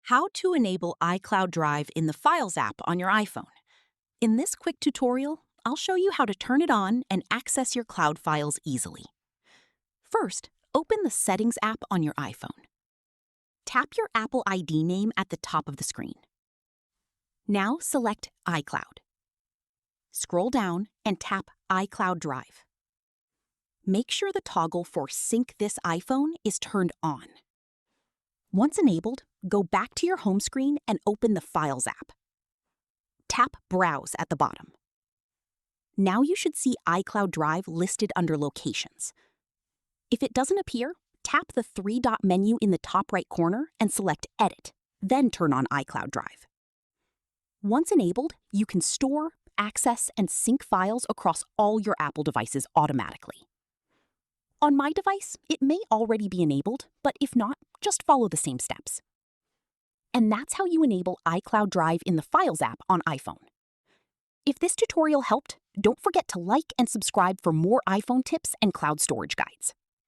How to enable iCloud Drive in the Files app on your iPhone. In this quick tutorial, I'll show you how to turn it on and access your cloud files easily. First, open the Settings app on your iPhone. Tap your Apple ID name at the top of the screen. Now select iCloud. Scroll down and tap iCloud Drive. Make sure the toggle for Sync this iPhone is turned on. Once enabled, go back to your home screen and open the Files app. Tap Browse at the bottom. Now you should see iCloud Drive listed under Locations. If it doesn't appear, tap the three-dot menu in the top right corner and select Edit, then turn on iCloud Drive. Once enabled, you can store, access, and sync files across all your Apple devices automatically. On my device, it may already be enabled, but if not, just follow the same steps. And that's how you enable iCloud Drive in the Files app on iPhone. If this tutorial helped, don't forget to like and subscribe for more iPhone tips and cloud storage guides.